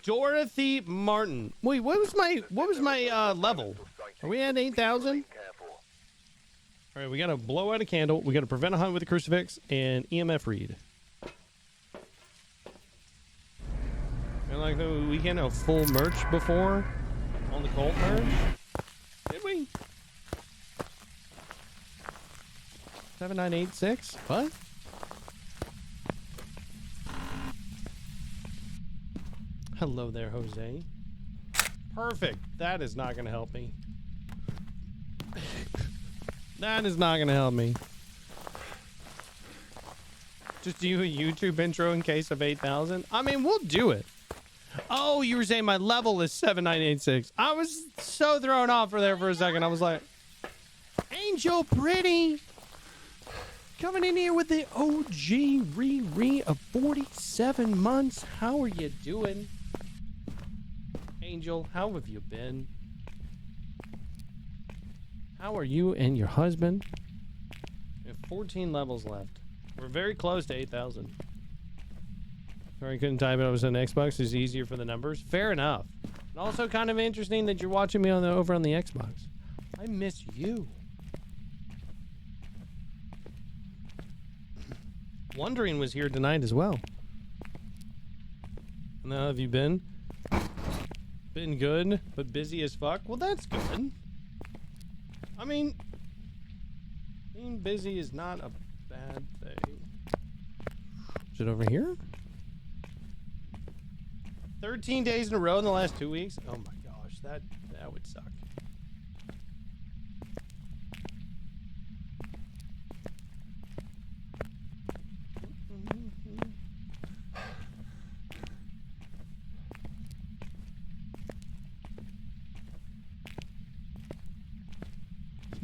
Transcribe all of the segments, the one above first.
Dorothy Martin. Wait, what was my level? Are we at 8,000? All right, we gotta blow out a candle. We gotta prevent a hunt with a crucifix and EMF read. And like the weekend of full merch before on the cult merch. Did we? 7986? What? Hello there, Jose. Perfect. That is not going to help me. That is not going to help me. Just do a YouTube intro in case of 8,000? I mean, we'll do it. Oh, you were saying my level is 7986. I was so thrown off for there for a second. I was like, Angel Pretty. Coming in here with the OG Riri of 47 months. How are you doing? Angel, how have you been? How are you and your husband? We have 14 levels left. We're very close to 8,000. Sorry I couldn't type it. I was on Xbox. It's easier for the numbers. Fair enough. And also kind of interesting that you're watching me over on the Xbox. I miss you. Wondering was here tonight as well. And how have you been? Been good, but busy as fuck? Well, that's good. I mean, being busy is not a bad thing. Is it over here? 13 days in a row in the last 2 weeks? Oh my gosh, that would suck.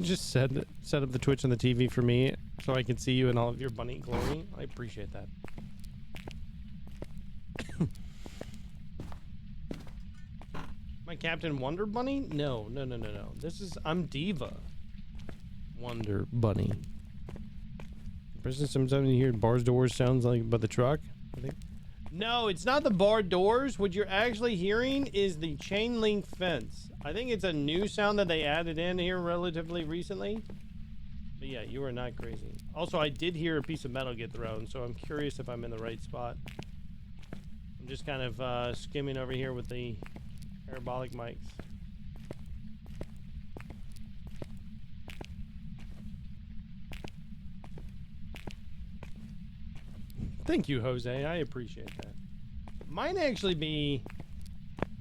Just set up the Twitch and the TV for me so I can see you in all of your bunny glory. I appreciate that. My Captain Wonder Bunny? No. I'm Diva Wonder Bunny. Sometimes you hear bars doors sounds like by the truck, I think. No, it's not the bar doors. What you're actually hearing is the chain link fence. I think it's a new sound that they added in here relatively recently. But yeah, you are not crazy. Also, I did hear a piece of metal get thrown, so I'm curious if I'm in the right spot. I'm just kind of skimming over here with the parabolic mics. Thank you, Jose. I appreciate that. Might actually be...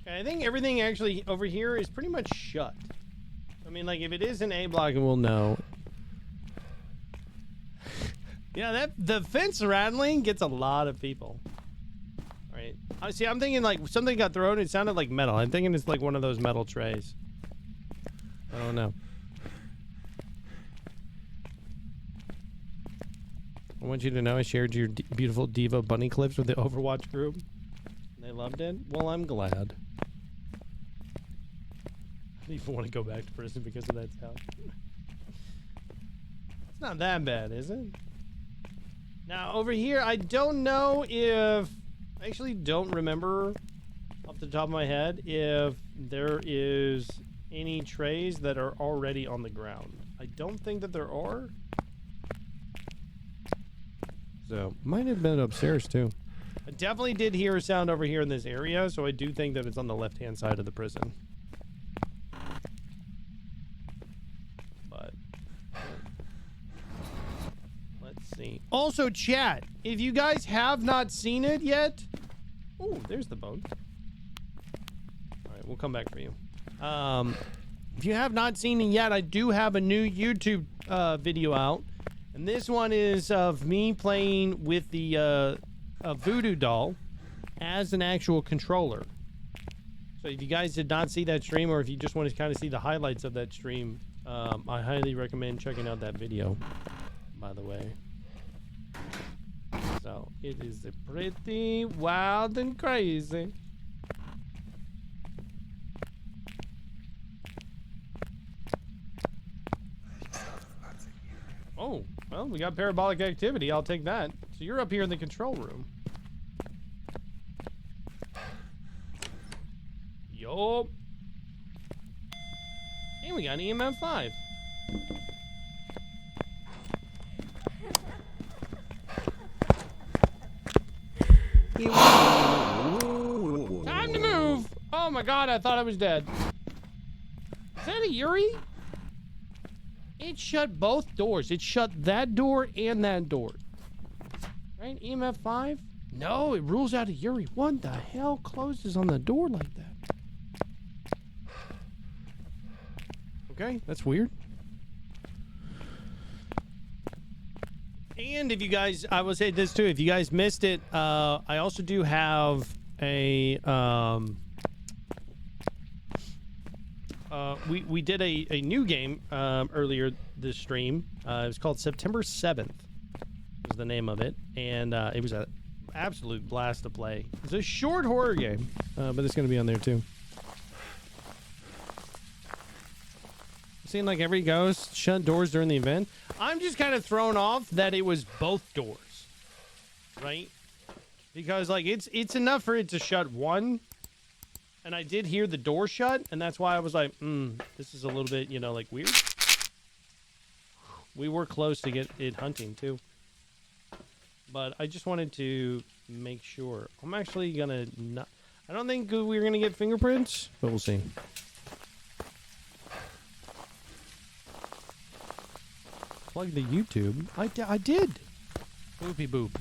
I think everything actually over here is pretty much shut. I mean, like, if it is an A block, we'll know. Yeah, the fence rattling gets a lot of people. All right. I see. I'm thinking like something got thrown. It sounded like metal. I'm thinking it's like one of those metal trays. I don't know. I want you to know I shared your beautiful Diva bunny clips with the Overwatch group. They loved it. Well, I'm glad. I don't even want to go back to prison because of that sound. It's not that bad, is it? Now, over here, I don't know if... I actually don't remember off the top of my head if there is any trays that are already on the ground. I don't think that there are. So, might have been upstairs, too. I definitely did hear a sound over here in this area, so I do think that it's on the left-hand side of the prison. But... let's see. Also, chat, if you guys have not seen it yet... Oh, there's the bone. Alright, we'll come back for you. If you have not seen it yet, I do have a new YouTube video out. And this one is of me playing with the a voodoo doll as an actual controller. So if you guys did not see that stream, or if you just want to kind of see the highlights of that stream, I highly recommend checking out that video, by the way. So it is pretty wild and crazy. Oh, well, we got parabolic activity. I'll take that. So you're up here in the control room. Yup. And we got an EMF 5. Time to move. Oh my god, I thought I was dead. Is that a Yuri? It shut both doors. It shut that door and that door. Right? EMF 5? No, it rules out a Yuri. What the hell closes on the door like that? Okay, that's weird. And if you guys, I will say this too, if you guys missed it, I also do have a, we did a new game earlier this stream. It was called September 7th was the name of it. And it was an absolute blast to play. It's a short horror game, but it's going to be on there too. Seeing like every ghost shut doors during the event. I'm just kind of thrown off that it was both doors, right? Because like it's enough for it to shut one, and I did hear the door shut, and that's why I was like, this is a little bit, you know, like weird. We were close to get it hunting too, but I just wanted to make sure. I'm actually gonna not. I don't think we're gonna get fingerprints, but we'll see. Plug the YouTube. I did. Boopy boop.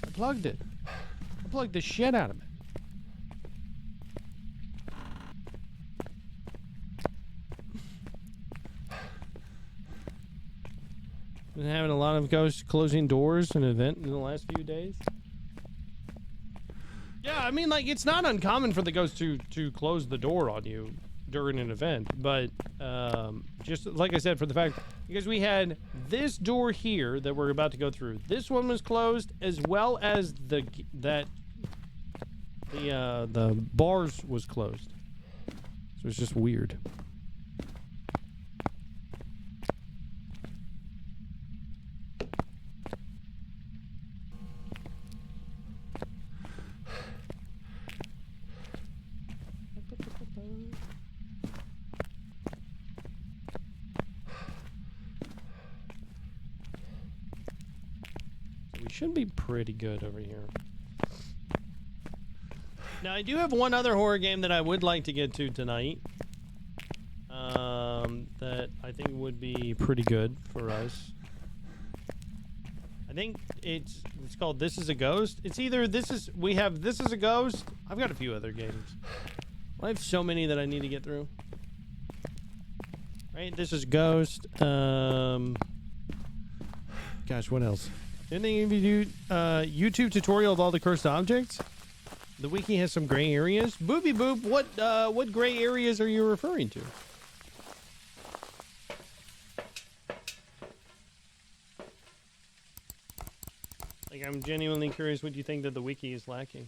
I plugged it. I plugged the shit out of it. Been having a lot of ghosts closing doors in an event in the last few days. Yeah, I mean, like, it's not uncommon for the ghost to close the door on you during an event, but just like I said, for the fact, because we had this door here that we're about to go through, this one was closed, as well as the bars was closed, so it's just weird. Should be pretty good over here. Now, I do have one other horror game that I would like to get to tonight. That I think would be pretty good for us. I think it's called This Is a Ghost. It's either This Is a Ghost. I've got a few other games. I have so many that I need to get through. Right? This is Ghost. Gosh, what else? Any of you do YouTube tutorial of all the cursed objects? The wiki has some gray areas. Booby boop, what gray areas are you referring to? Like, I'm genuinely curious what you think that the wiki is lacking.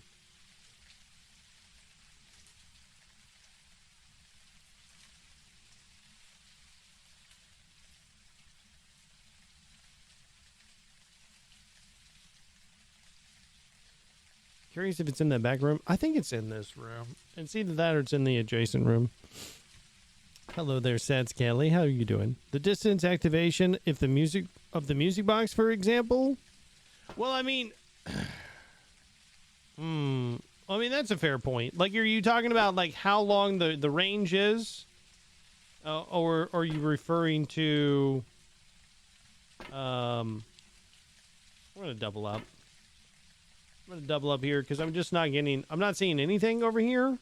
Curious if it's in that back room. I think it's in this room. It's either that or it's in the adjacent room. Hello there, Sats Kelly. How are you doing? The distance activation, if the music box, for example. Well, I mean, that's a fair point. Like, are you talking about like how long the range is, or are you referring to? I'm gonna double up. I'm going to double up here because I'm just not getting... I'm not seeing anything over here.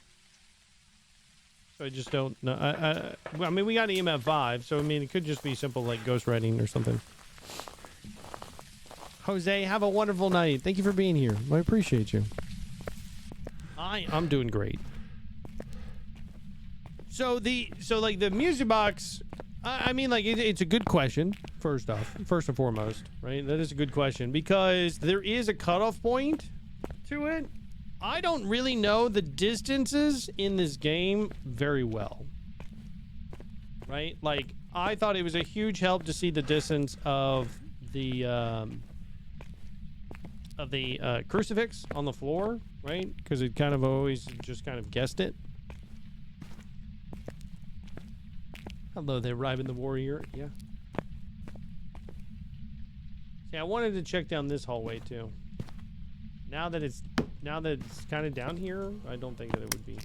So I just don't know. I mean, we got EMF 5, so I mean, it could just be simple like ghost writing or something. Jose, have a wonderful night. Thank you for being here. I appreciate you. I'm doing great. So the music box... I mean, like, it's a good question, first and foremost, right? That is a good question because there is a cutoff point to it. I don't really know the distances in this game very well, right? Like, I thought it was a huge help to see the distance of the crucifix on the floor, right? Because it kind of always just kind of guessed it. Hello there, Ryben the Warrior. Yeah. See, I wanted to check down this hallway too. Now that it's kind of down here, I don't think that it would be.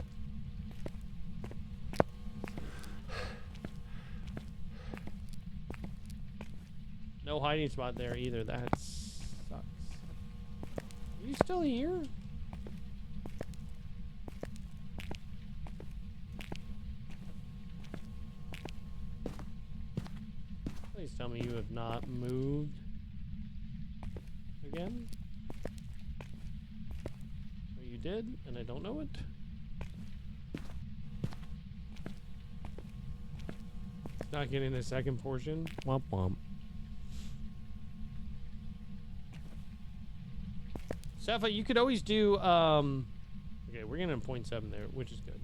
No hiding spot there either. That sucks. Are you still here? Please tell me you have not moved again. Or you did, and I don't know it. Not getting a second portion. Womp womp. Safa, you could always do, okay, we're getting a 0.7 there, which is good.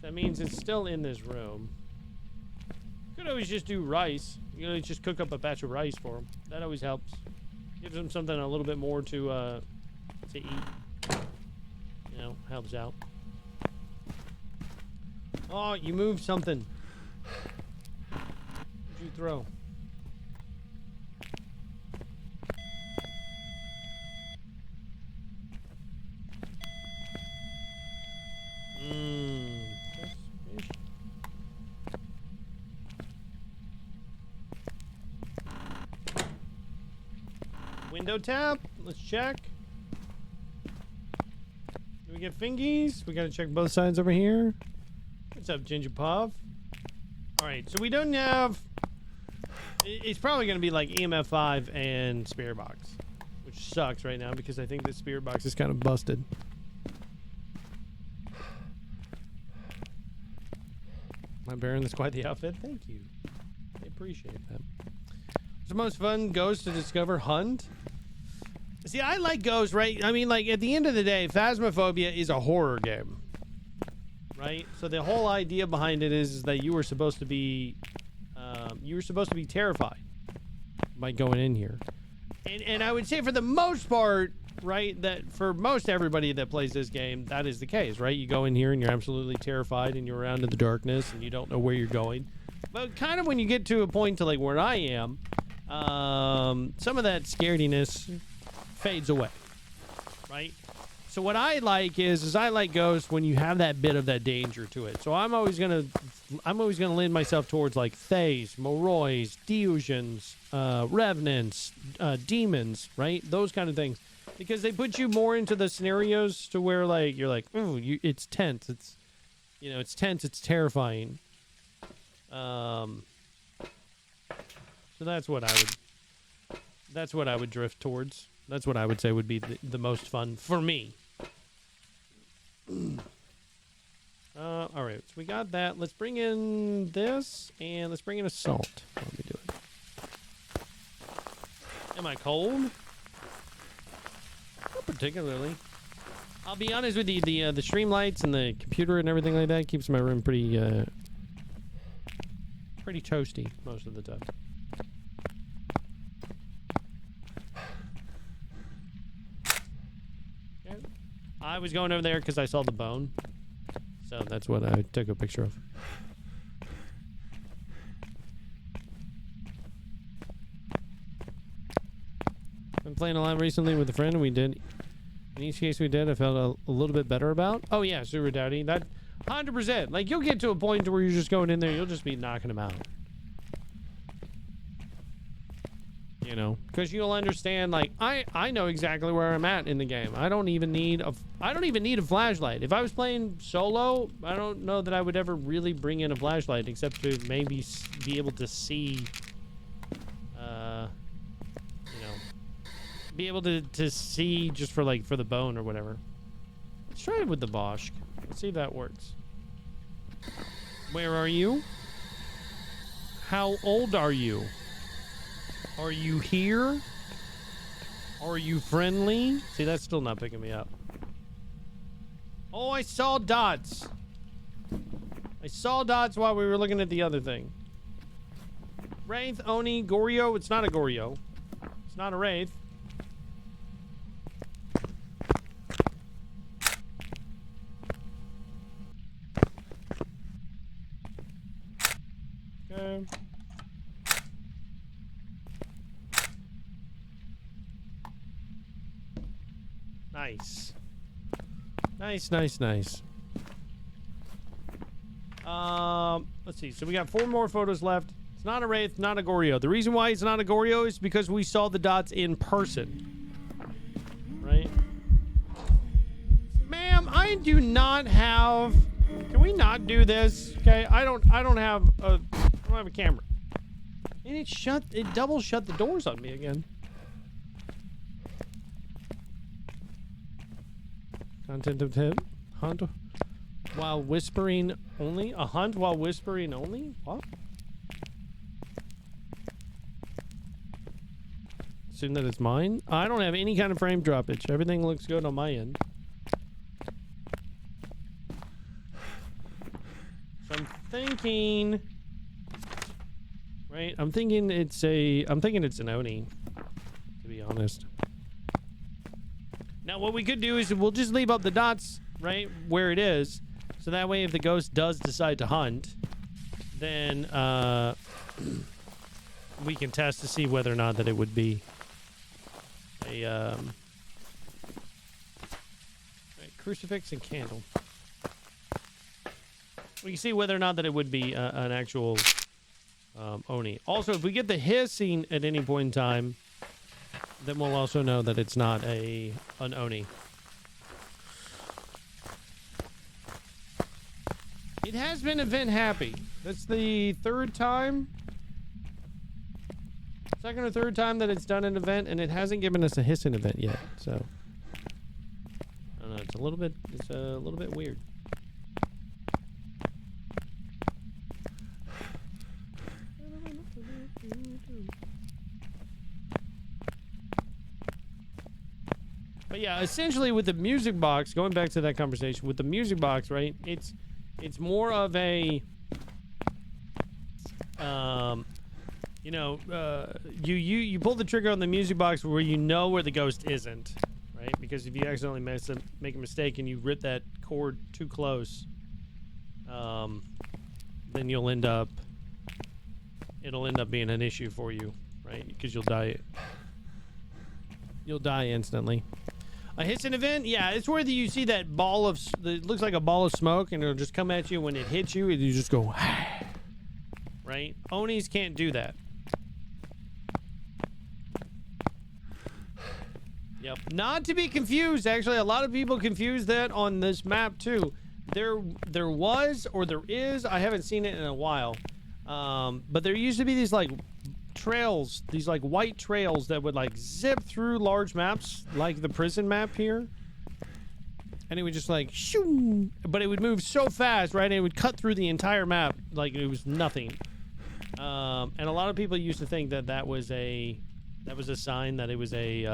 That means it's still in this room. You could always just do rice. You can always just cook up a batch of rice for them. That always helps. Gives them something a little bit more to eat. You know, helps out. Oh, you moved something. What did you throw? Window tap. Let's check. Do we get fingies? We gotta check both sides over here. What's up, Ginger Puff? Alright, so we don't have... It's probably gonna be like EMF 5 and Spirit Box. Which sucks right now because I think the Spirit Box is kind of busted. My Baron, that's quite the outfit. Thank you. I appreciate that. What's the most fun ghost to discover? Hunt? See, I like ghosts, right? I mean, like, at the end of the day, Phasmophobia is a horror game. Right? So the whole idea behind it is that you were supposed to be... terrified by going in here. And I would say for the most part, right, that for most everybody that plays this game, that is the case, right? You go in here and you're absolutely terrified and you're around in the darkness and you don't know where you're going. But kind of when you get to a point to like where I am, some of that scarediness fades away, right? So what I like is I like ghosts when you have that bit of that danger to it. So I'm always gonna lean myself towards like Thays, Moroys, Delusions, Revenants, Demons, right? Those kind of things. Because they put you more into the scenarios to where like you're like, ooh, it's tense. It's, you know, it's tense. It's terrifying. So that's what I would drift towards. That's what I would say would be the most fun for me. All right, so we got that. Let's bring in this, and let's bring in assault. Let me do it. Am I cold? Not particularly. I'll be honest with you, the stream lights and the computer and everything like that keeps my room pretty toasty most of the time. Okay. I was going over there because I saw the bone, so that's what I took a picture of. Been playing a lot recently with a friend, and we did. In each case we did, I felt a little bit better about. Oh yeah, Super Dowdy. That 100%. Like you'll get to a point where you're just going in there, you'll just be knocking them out. You know, because you'll understand. Like I know exactly where I'm at in the game. I don't even need a flashlight. If I was playing solo, I don't know that I would ever really bring in a flashlight except to maybe be able to see. Be able to see just for the bone or whatever. Let's try it with the Bosch. Let's see if that works. Where are you? How old are you? Are you here? Are you friendly? See, that's still not picking me up. Oh, I saw dots. I saw dots while we were looking at the other thing. Wraith, Oni, Goryo. It's not a Goryo. It's not a Wraith. Nice. Nice, nice, nice. Let's see. So we got 4 more photos left. It's not a Wraith, not a Goryo. The reason why it's not a Goryo is because we saw the dots in person. Right? Ma'am, I do not have... Can we not do this? Okay, I don't have a camera. And it double shut the doors on me again. Content of tip. Hunt while whispering only? A hunt while whispering only? What? Assume that it's mine? I don't have any kind of frame droppage. Everything looks good on my end. So I'm thinking... Right? I'm thinking it's an Oni, to be honest. Now what we could do is we'll just leave up the dots right where it is, so that way if the ghost does decide to hunt, then we can test to see whether or not that it would be a right, crucifix and candle. We can see whether or not that it would be an actual Oni. Also, if we get the hissing at any point in time, then we'll also know that it's not an Oni. It has been event happy. That's the 3rd time. 2nd or 3rd time that it's done an event, and it hasn't given us a hissing event yet. So I don't know. It's a little bit weird. But yeah, essentially with the music box, going back to that conversation, with the music box, right? It's more of a, you pull the trigger on the music box where you know where the ghost isn't, right? Because if you accidentally make a mistake and you rip that cord too close, then it'll end up being an issue for you, right? Because you'll die instantly. A hissing event? Yeah, it's where you see that ball of... It looks like a ball of smoke, and it'll just come at you when it hits you, and you just go... Right? Onis can't do that. Yep. Not to be confused, actually. A lot of people confuse that on this map, too. There was, or there is, I haven't seen it in a while, but there used to be these, like... trails, these like white trails that would like zip through large maps, like the prison map here, and it would just like shoo, but it would move so fast, right? And it would cut through the entire map like it was nothing. And a lot of people used to think that that was a sign that it was a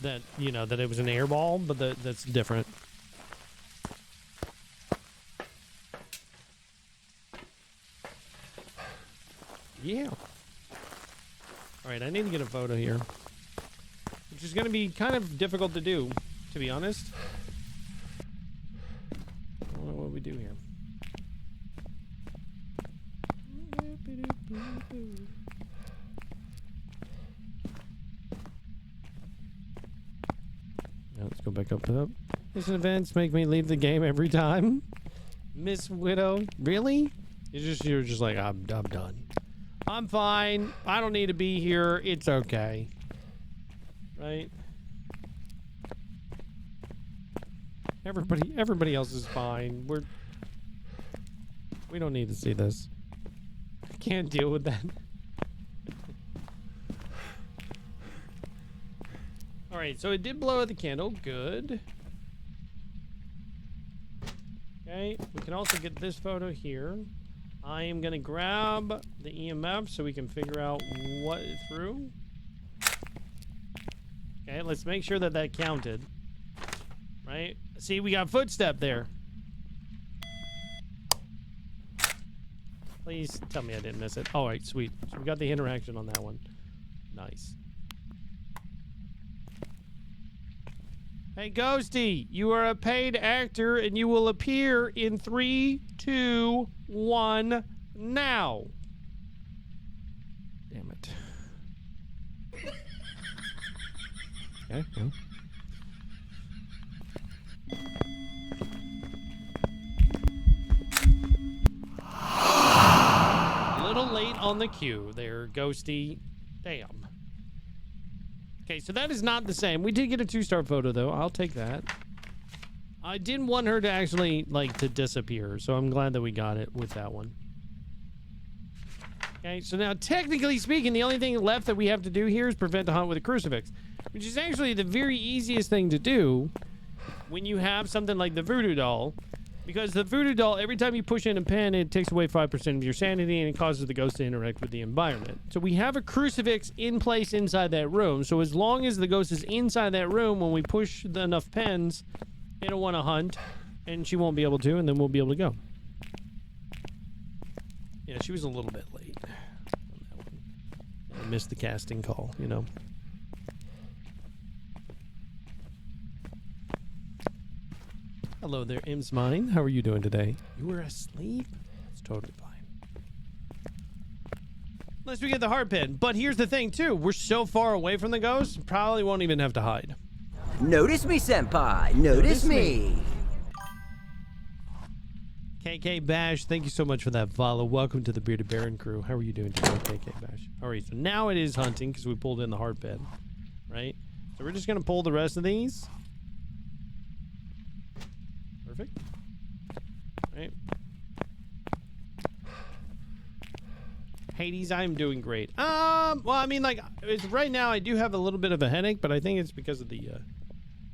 that that it was an air ball, but that's different. Yeah. Alright, I need to get a photo here. Which is going to be kind of difficult to do, to be honest. I don't know what we do here. Now let's go back up to up. These events make me leave the game every time. Miss Widow. Really? You're just like, I'm done. I'm fine. I don't need to be here. It's okay. Right? Everybody else is fine. We don't need to see this. I can't deal with that. Alright, so it did blow out the candle. Good. Okay, we can also get this photo here. I am going to grab the EMF so we can figure out what it threw. Okay, let's make sure that that counted. Right? See, we got footstep there. Please tell me I didn't miss it. All right, sweet. So we got the interaction on that one. Nice. Hey, Ghosty, you are a paid actor and you will appear in 3, 2, 1 now. Damn it. Okay. Yeah. A little late on the cue there, Ghosty. Damn. Okay, so that is not the same. We did get a 2-star photo, though. I'll take that. I didn't want her to actually, like, to disappear, so I'm glad that we got it with that one. Okay, so now, technically speaking, the only thing left that we have to do here is prevent a hunt with a crucifix, which is actually the very easiest thing to do when you have something like the voodoo doll, because the voodoo doll, every time you push in a pen, it takes away 5% of your sanity and it causes the ghost to interact with the environment. So we have a crucifix in place inside that room, so as long as the ghost is inside that room, when we push enough pens, it'll want to hunt, and she won't be able to, and then we'll be able to go. Yeah, she was a little bit late on that one. I missed the casting call, you know. Hello there, Im's Mine. How are you doing today? You were asleep? That's totally fine. Unless we get the hard pin. But here's the thing, too. We're so far away from the ghost, probably won't even have to hide. Notice me, senpai. Notice me. KK Bash, thank you so much for that follow. Welcome to the Bearded Baron crew. How are you doing today, KK Bash? All right, so now it is hunting because we pulled in the hard pin, right? So we're just going to pull the rest of these. Perfect. Right. Hades, I'm doing great. Well, I mean, like, it's, right now I do have a little bit of a headache, but I think it's because of the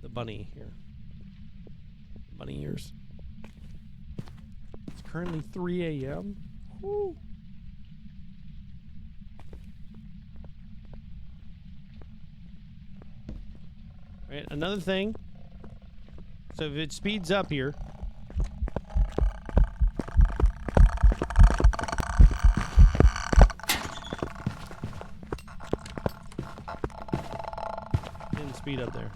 bunny here. Bunny ears. It's currently 3 a.m. Woo. Right, another thing. So if it speeds up here. Didn't speed up there.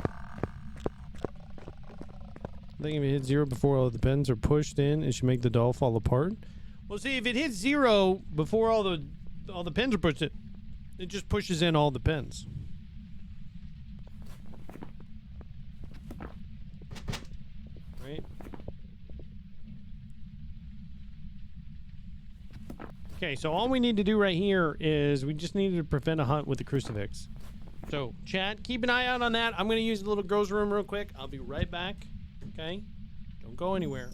I think if it hits 0 before all the pens are pushed in, it should make the doll fall apart. Well, see, if it hits 0 before all the pens are pushed in, it just pushes in all the pens. Right? Okay, so all we need to do right here is we just need to prevent a hunt with the crucifix. So, chat, keep an eye out on that. I'm going to use the little girl's room real quick. I'll be right back. Okay? Don't go anywhere.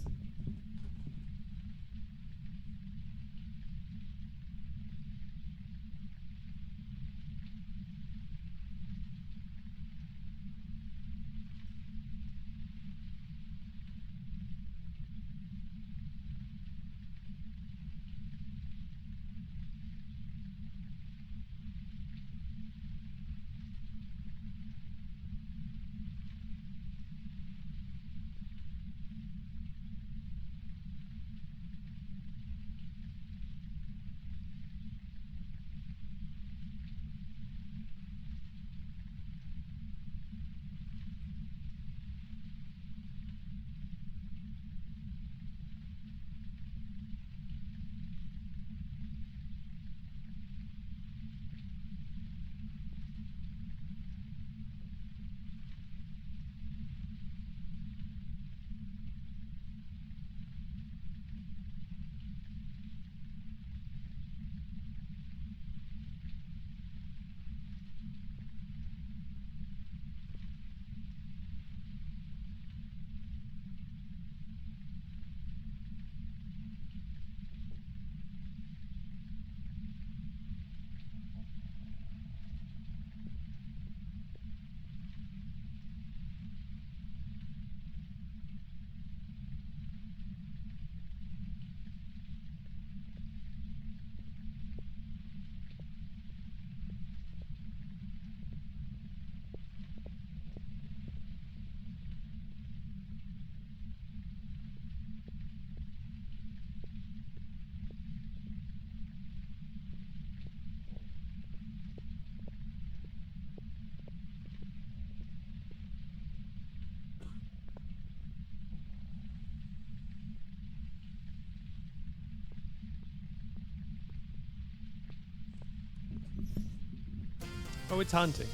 Oh, it's hunting.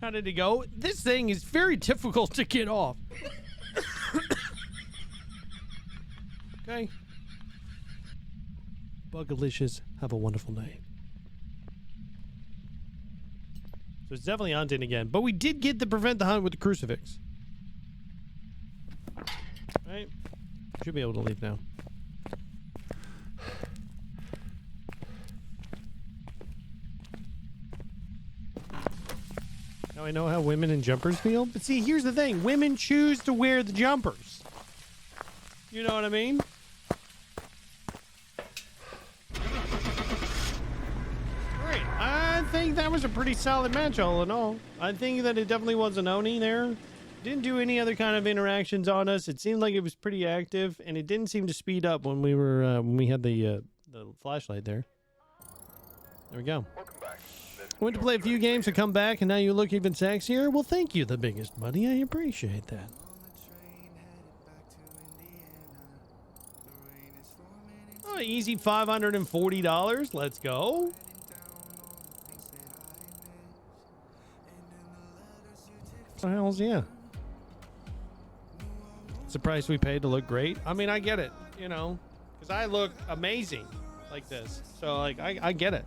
How did it go? This thing is very difficult to get off. Okay. Bugalicious, have a wonderful night. So it's definitely hunting again. But we did get to prevent the hunt with the crucifix. Right? Should be able to leave now. Now I know how women in jumpers feel. But see, here's the thing. Women choose to wear the jumpers. You know what I mean? Great. I think that was a pretty solid match all in all. I think that it definitely was an Oni there. Didn't do any other kind of interactions on us. It seemed like it was pretty active, and it didn't seem to speed up when we were when we had the flashlight there. There we go. Welcome back. Went to play a few games to come back, and now you look even sexier. Well, thank you, the biggest buddy. I appreciate that. Oh, easy $540. Let's go. Oh, hells yeah. Surprised we paid to look great. I mean, I get it, you know, because I look amazing like this. So, like, I get it.